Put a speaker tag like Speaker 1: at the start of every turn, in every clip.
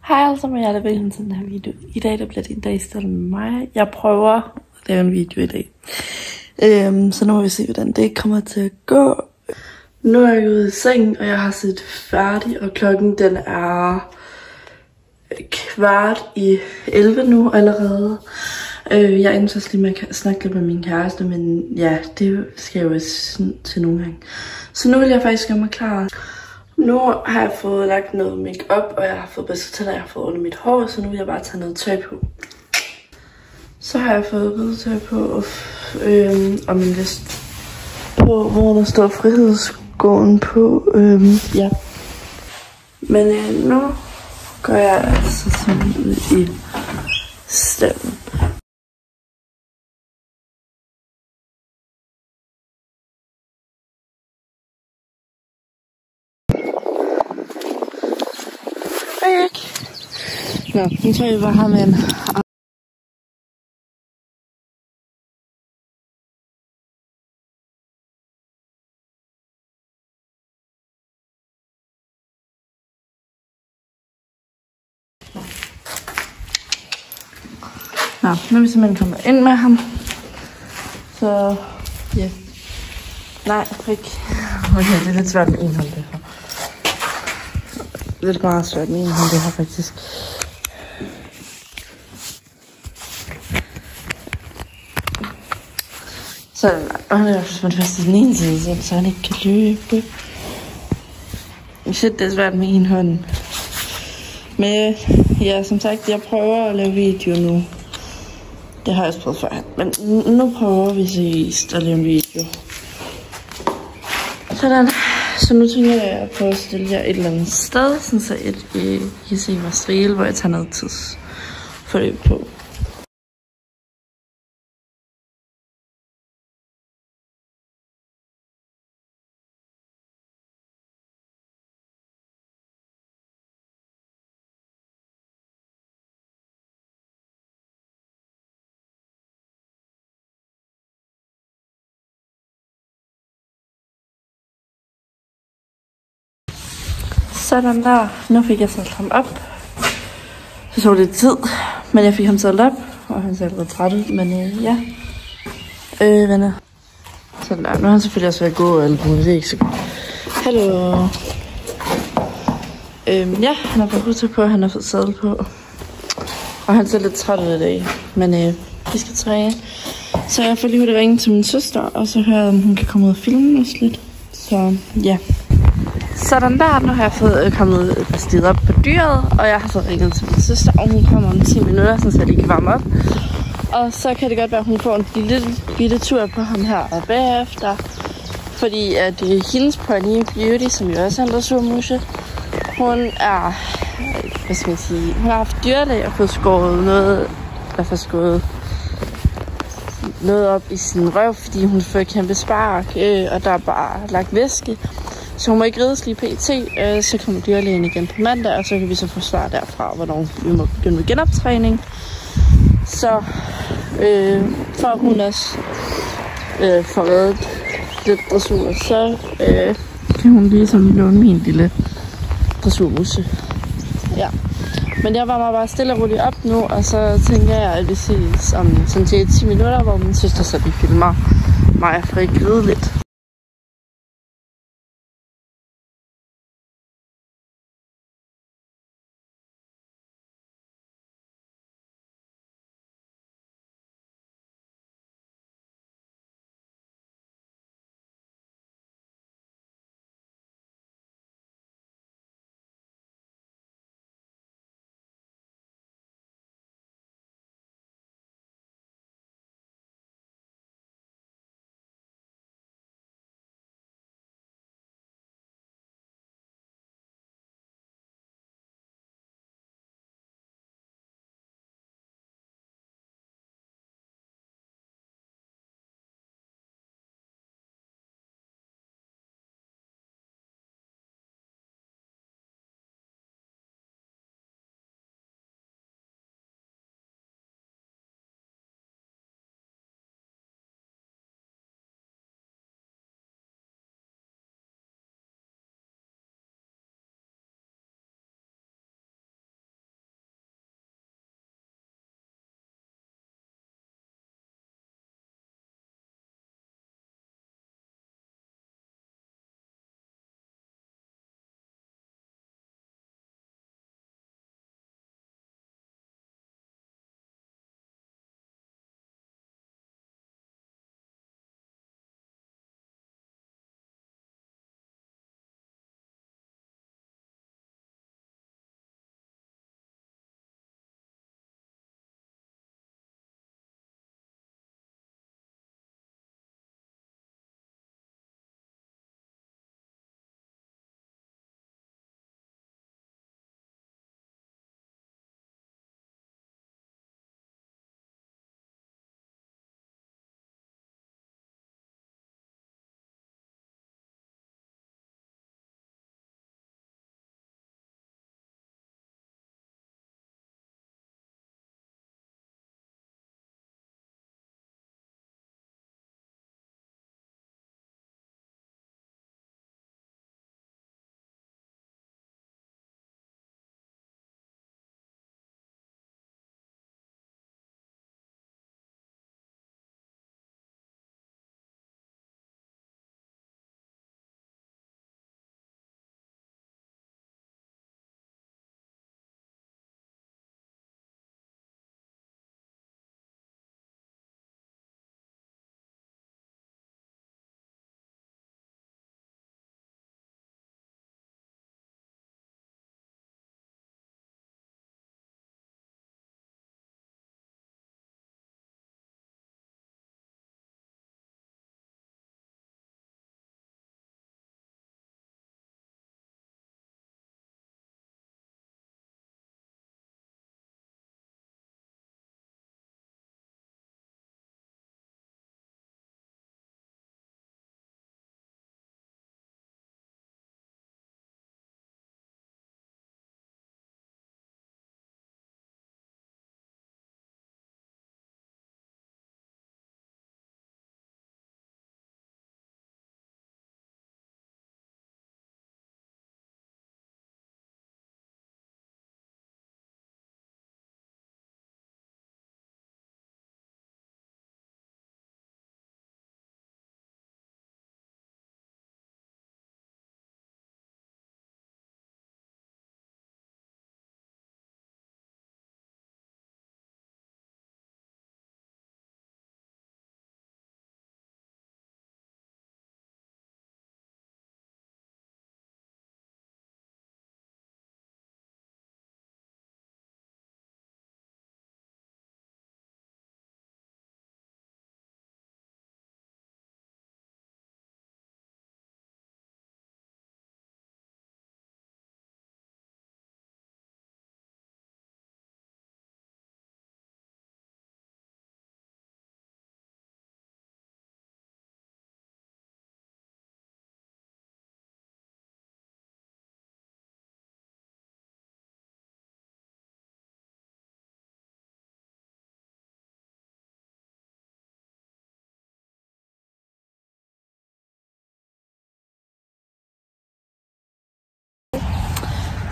Speaker 1: Hej alle sammen, jeg er velkommen til den her video. I dag der bliver det en dag stille med mig. Jeg prøver at lave en video i dag. Så nu må vi se, hvordan det kommer til at gå. Nu er jeg ude i seng, og jeg har set færdig, og klokken den er 11:15 nu allerede. Jeg endte også lige med at snakke lidt med min kæreste, men ja, det skal jeg jo til nogle gange. Så nu vil jeg faktisk gøre mig klar. Nu har jeg fået lagt noget makeup, og jeg har fået børstet tænder, jeg har fået under mit hår, så nu vil jeg bare tage noget tøj på. Så har jeg fået hvidetøj på, og min vest på, hvor der står frihedsgården på, ja. Men nu går jeg altså sådan ud i stemmen. Nå, nu tager vi bare ham ind. Nå, nu er vi simpelthen kommet ind med ham. Så, ja. Yeah. Nej, ikke. Okay, det er lidt svært med en hånd, det her. Det er meget svært med en hånd, det her faktisk. Så han er jo fast i den ene side, så han ikke kan løbe. Shit, det er svært med en hånd. Men ja, som sagt, jeg prøver at lave video nu. Det har jeg også prøvet før. Men nu prøver vi sidst at lave en video. Sådan. Så nu tænker jeg på at stille jer et eller andet sted, sådan så I kan se materiale, hvor jeg tager noget tidsforløb på. Sådan der. Nu fik jeg sat ham op. Så tog det tid, men jeg fik ham sat op, og han ser allerede træt ud, men ja. Venner. Sådan der. Nu har han selvfølgelig også været god og alt muligt, det er ikke så godt. Hallo. Ja, han har fået hudtøj på, han har fået sadel på. Og han ser lidt træt ud i dag, men vi skal træne. Så jeg får lige ringe til min søster, og så høre, om hun kan komme ud og filme os lidt. Så ja. Sådan der, nu har jeg fået kommet bestiget op på dyret, og jeg har fået ringet til min søster, og hun kommer om 10 minutter, så jeg lige kan varme op. Og så kan det godt være, at hun får en lille bitte tur på ham her bagefter, fordi at hendes pony Beauty, som jo også er en dressurmuse, hun er, hvad skal man sige, hun har haft dyrlæge og fået skåret noget op i sin røv, fordi hun får et kæmpe spark, og der er bare lagt væske. Så hun må ikke rides lige pt. Så kommer dyrlægen igen på mandag, og så kan vi så få svar derfra, hvornår vi må begynde med genoptræning. Så for at hun også får reddet lidt dressur, så kan hun ligesom låne min lille dressurmusse. Ja. Men jeg varmer bare stille og roligt op nu, og så tænker jeg, at vi ses om sådan 10 minutter, hvor min søster så lige filmer mig for at ride lidt.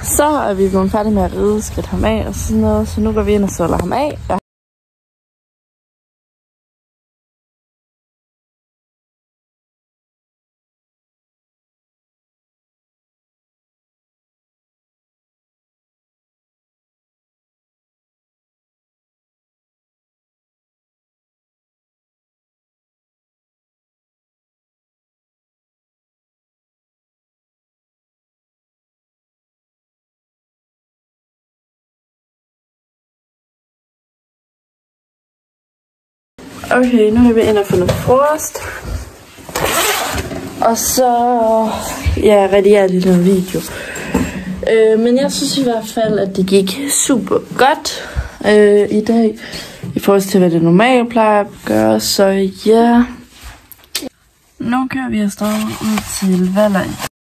Speaker 1: Så er vi blevet færdige med at ride, skridt ham af og sådan noget. Så nu går vi ind og stiller ham af. Okay, nu er vi inde og få noget frokost. Og så redigerer jeg noget video. Men jeg synes i hvert fald, at det gik super godt i dag. I forhold til, hvad det normalt plejer at gøre. Så ja. Nu kører vi afsted ud til Valby.